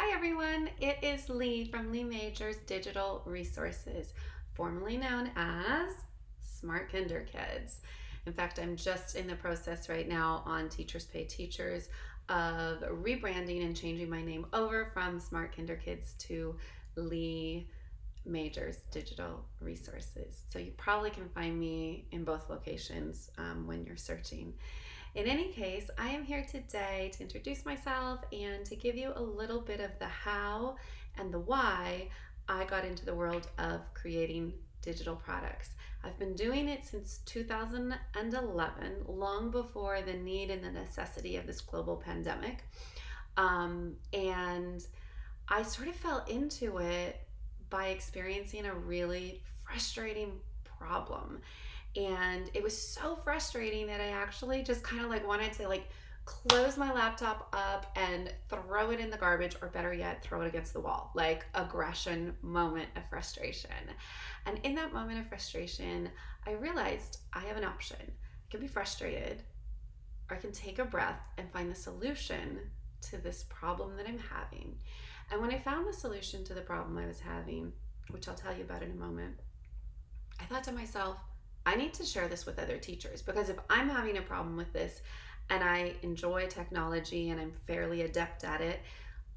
Hi everyone, it is Leigh from Leigh Majer's Digital Resources, formerly known as Smart Kinder Kids. In fact, I'm just in the process right now on Teachers Pay Teachers of rebranding and changing my name over from Smart Kinder Kids to Leigh Majer's Digital Resources. So you probably can find me in both locations when you're searching. In any case, I am here today to introduce myself and to give you a little bit of the how and the why I got into the world of creating digital products. I've been doing it since 2011, long before the need and the necessity of this global pandemic. And I sort of fell into it by experiencing a really frustrating problem. And it was so frustrating that I actually just kind of wanted to close my laptop up and throw it in the garbage, or better yet, throw it against the wall, like aggression moment of frustration. And in that moment of frustration, I realized I have an option. I can be frustrated, or I can take a breath and find the solution to this problem that I'm having. And when I found the solution to the problem I was having, which I'll tell you about in a moment, I thought to myself, I need to share this with other teachers, because if I'm having a problem with this and I enjoy technology and I'm fairly adept at it,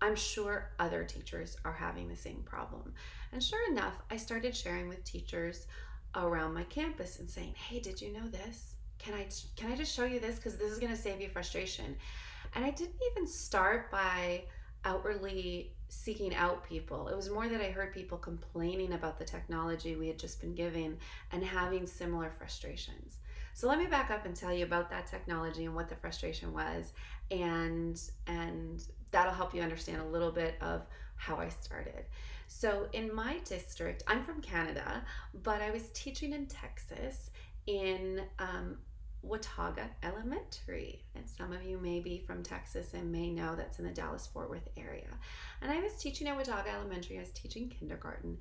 I'm sure other teachers are having the same problem. And sure enough, I started sharing with teachers around my campus and saying, hey, did you know this? Can I just show you this? Because this is going to save you frustration. And I didn't even start by outwardly seeking out people. It was more that I heard people complaining about the technology we had just been given and having similar frustrations. So let me back up and tell you about that technology and what the frustration was, and that'll help you understand a little bit of how I started. So in my district, I'm from Canada, but I was teaching in Texas in Watauga Elementary, and some of you may be from Texas and may know that's in the Dallas-Fort Worth area. And I was teaching at Watauga Elementary. I was teaching kindergarten,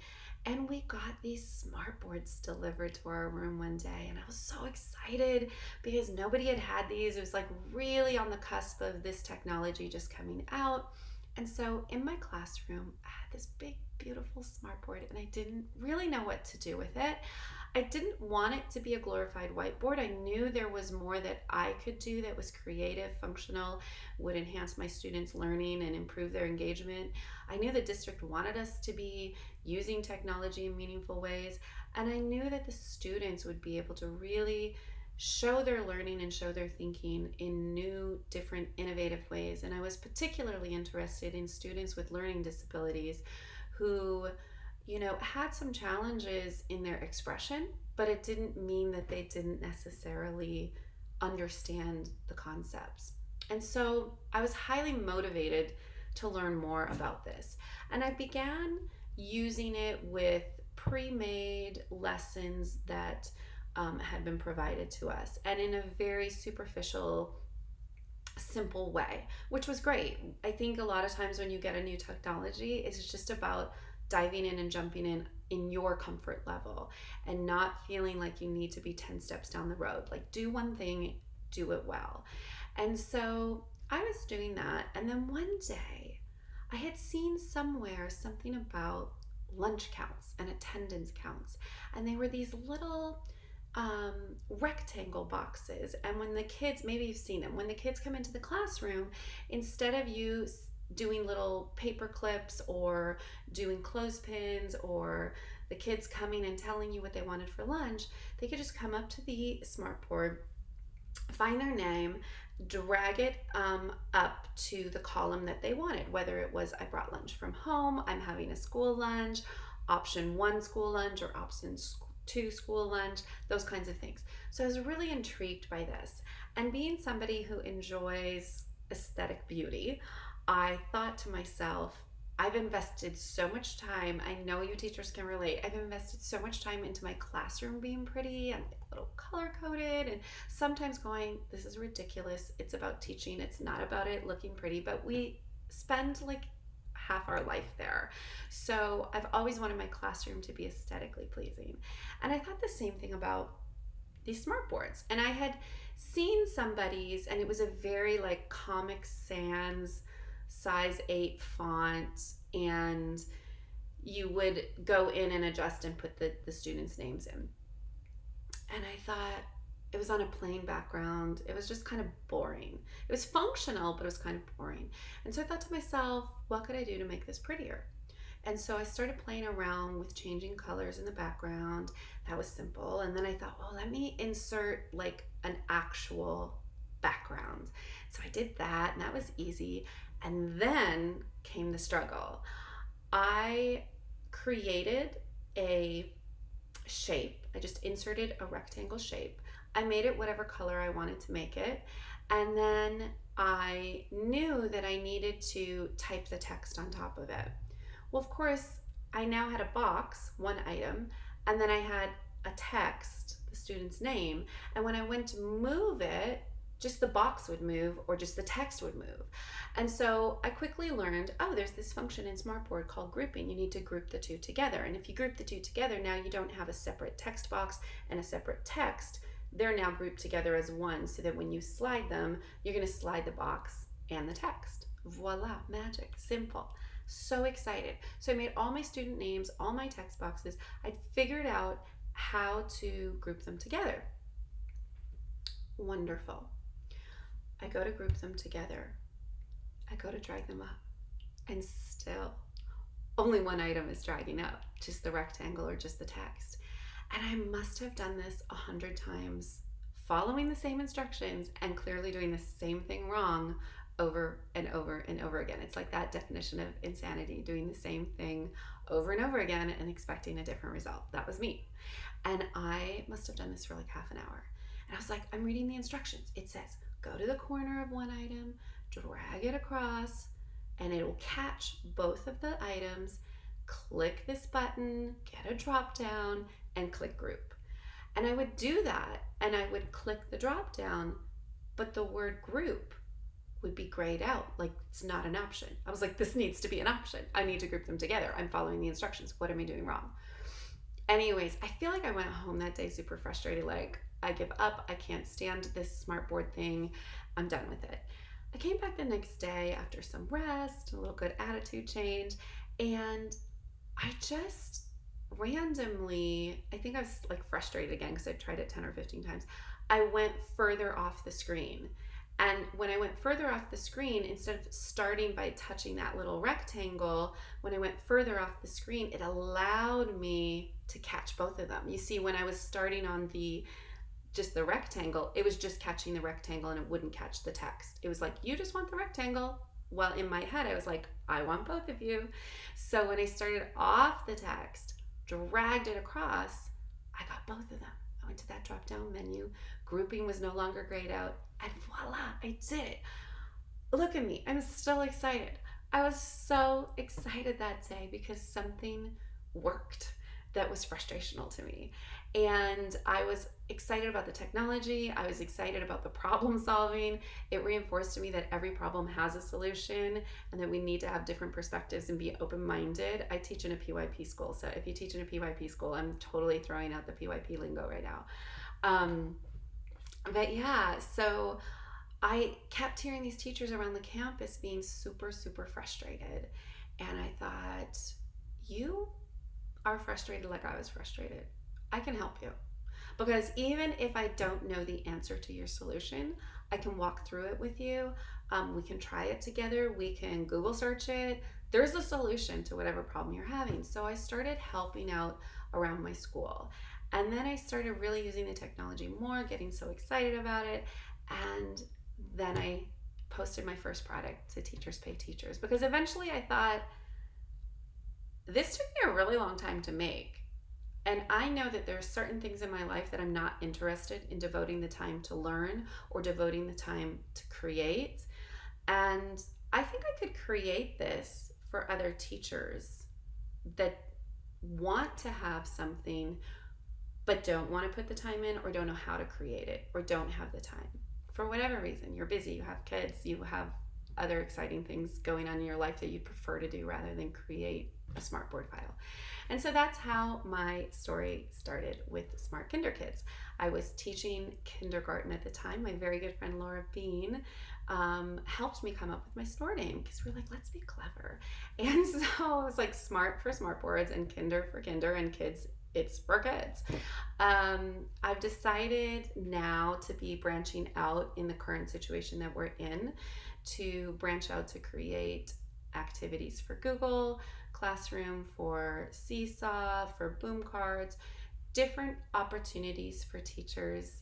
and we got these smart boards delivered to our room one day, and I was so excited because nobody had these. It was really on the cusp of this technology just coming out. And so in my classroom, I had this big, beautiful smart board, and I didn't really know what to do with it. I didn't want it to be a glorified whiteboard. I knew there was more that I could do that was creative, functional, would enhance my students' learning and improve their engagement. I knew the district wanted us to be using technology in meaningful ways, and I knew that the students would be able to really show their learning and show their thinking in new, different, innovative ways. And I was particularly interested in students with learning disabilities who had some challenges in their expression, but it didn't mean that they didn't necessarily understand the concepts. And so I was highly motivated to learn more about this. And I began using it with pre-made lessons that had been provided to us, and in a very superficial, simple way, which was great. I think a lot of times when you get a new technology, it's just about diving in and jumping in your comfort level and not feeling like you need to be 10 steps down the road. Do one thing, do it well. And so I was doing that, and then one day I had seen somewhere something about lunch counts and attendance counts, and they were these little rectangle boxes. And when the kids, maybe you've seen them, when the kids come into the classroom, instead of you doing little paper clips or doing clothespins, or the kids coming and telling you what they wanted for lunch, they could just come up to the smart board, find their name, drag it up to the column that they wanted, whether it was I brought lunch from home, I'm having a school lunch, option 1 school lunch, or option 2 school lunch, those kinds of things. So I was really intrigued by this. And being somebody who enjoys aesthetic beauty, I thought to myself, I've invested so much time. I know you teachers can relate. I've invested so much time into my classroom being pretty and a little color coded, and sometimes going, this is ridiculous. It's about teaching. It's not about it looking pretty, but we spend half our life there. So I've always wanted my classroom to be aesthetically pleasing. And I thought the same thing about these smart boards. And I had seen somebody's, and it was a very Comic Sans size 8 font, and you would go in and adjust and put the students' names in. And I thought, it was on a plain background. It was just kind of boring. It was functional, but it was kind of boring. And so I thought to myself, what could I do to make this prettier? And so I started playing around with changing colors in the background. That was simple. And then I thought, well, let me insert like an actual background. So I did that, and that was easy. And then came the struggle. I created a shape. I just inserted a rectangle shape. I made it whatever color I wanted to make it. And then I knew that I needed to type the text on top of it. Well, of course, I now had a box, one item, and then I had a text, the student's name. And when I went to move it, just the box would move or just the text would move. And so I quickly learned, oh, there's this function in Smartboard called grouping. You need to group the two together. And if you group the two together, now you don't have a separate text box and a separate text. They're now grouped together as one, so that when you slide them, you're going to slide the box and the text. Voila, magic, simple. So excited. So I made all my student names, all my text boxes. I figured out how to group them together. Wonderful. I go to group them together. I go to drag them up, and still only one item is dragging up, just the rectangle or just the text. And I must have done this 100 times, following the same instructions and clearly doing the same thing wrong over and over and over again. It's like that definition of insanity, doing the same thing over and over again and expecting a different result. That was me. And I must have done this for like half an hour. And I was like, I'm reading the instructions. It says, go to the corner of one item, drag it across, and it will catch both of the items. Click this button, get a drop down, and click group. And I would do that, and I would click the drop down, but the word group would be grayed out, like it's not an option. I was like, this needs to be an option. I need to group them together. I'm following the instructions. What am I doing wrong? Anyways, I feel like I went home that day super frustrated, like, I give up. I can't stand this Smartboard thing. I'm done with it. I came back the next day after some rest, a little good attitude change, and I just randomly, I think I was like frustrated again because I tried it 10 or 15 times. I went further off the screen. And when I went further off the screen, instead of starting by touching that little rectangle, when I went further off the screen, it allowed me to catch both of them. You see, when I was starting on just the rectangle, it was just catching the rectangle and it wouldn't catch the text. It was like, you just want the rectangle. Well, in my head, I was like, I want both of you. So when I started off the text, dragged it across, I got both of them. I went to that drop down menu. Grouping was no longer grayed out. And voila, I did it. Look at me. I'm still excited. I was so excited that day because something worked that was frustrational to me. And I was excited about the technology. I was excited about the problem solving. It reinforced to me that every problem has a solution and that we need to have different perspectives and be open-minded. I teach in a PYP school. So if you teach in a PYP school, I'm totally throwing out the PYP lingo right now. But yeah, so I kept hearing these teachers around the campus being super, super frustrated. And I thought, you are frustrated like I was frustrated. I can help you. Because even if I don't know the answer to your solution, I can walk through it with you. We can try it together. We can Google search it. There's a solution to whatever problem you're having. So I started helping out around my school. And then I started really using the technology more, getting so excited about it. And then I posted my first product to Teachers Pay Teachers, because eventually I thought, this took me a really long time to make. And I know that there are certain things in my life that I'm not interested in devoting the time to learn or devoting the time to create. And I think I could create this for other teachers that want to have something but don't want to put the time in or don't know how to create it or don't have the time. For whatever reason, you're busy, you have kids, you have other exciting things going on in your life that you prefer to do rather than create a Smartboard file. And so that's how my story started with Smart Kinder Kids. I was teaching kindergarten at the time. My very good friend Laura Bean helped me come up with my store name because we're like, let's be clever. And so it was like smart for smartboards and kinder for kinder and kids. It's for kids. I've decided now to be branching out in the current situation that we're in to branch out to create activities for Google Classroom, for Seesaw, for Boom Cards, different opportunities for teachers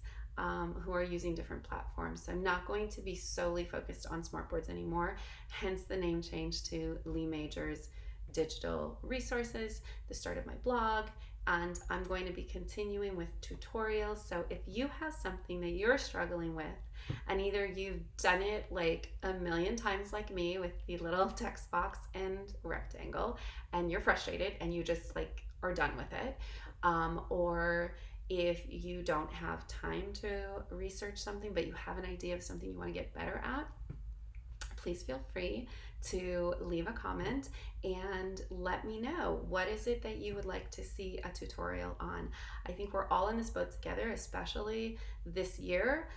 who are using different platforms. So I'm not going to be solely focused on smartboards anymore, hence the name change to Leigh Majer's Digital Resources, the start of my blog, and I'm going to be continuing with tutorials. So if you have something that you're struggling with, and either you've done it like a million times like me with the little text box and rectangle, and you're frustrated and you just like are done with it, or if you don't have time to research something but you have an idea of something you want to get better at, please feel free to leave a comment and let me know, what is it that you would like to see a tutorial on. I think we're all in this boat together, especially this year,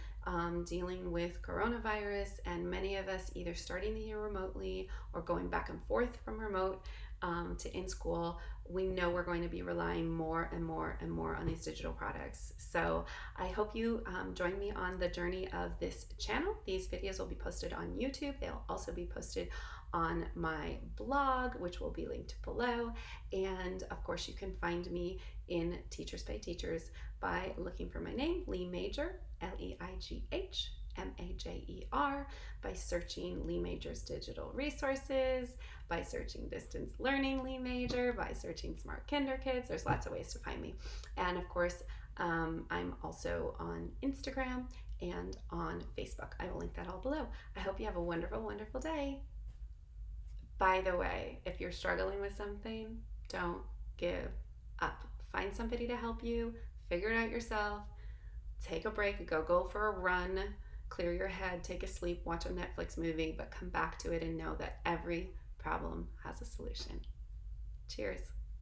dealing with coronavirus, and many of us either starting the year remotely or going back and forth from remote to in school. We know we're going to be relying more and more and more on these digital products. So I hope you join me on the journey of this channel. These videos will be posted on YouTube. They'll also be posted on my blog, which will be linked below. And of course, you can find me in Teachers Pay Teachers by looking for my name, Leigh Majer, Leigh by searching Leigh Majer's Digital Resources, by searching Distance Learning Leigh Majer, by searching Smart Kinder Kids. There's lots of ways to find me. And of course, I'm also on Instagram and on Facebook. I will link that all below. I hope you have a wonderful, wonderful day. By the way, if you're struggling with something, don't give up. Find somebody to help you, figure it out yourself, take a break, go for a run, clear your head, take a sleep, watch a Netflix movie, but come back to it and know that every problem has a solution. Cheers.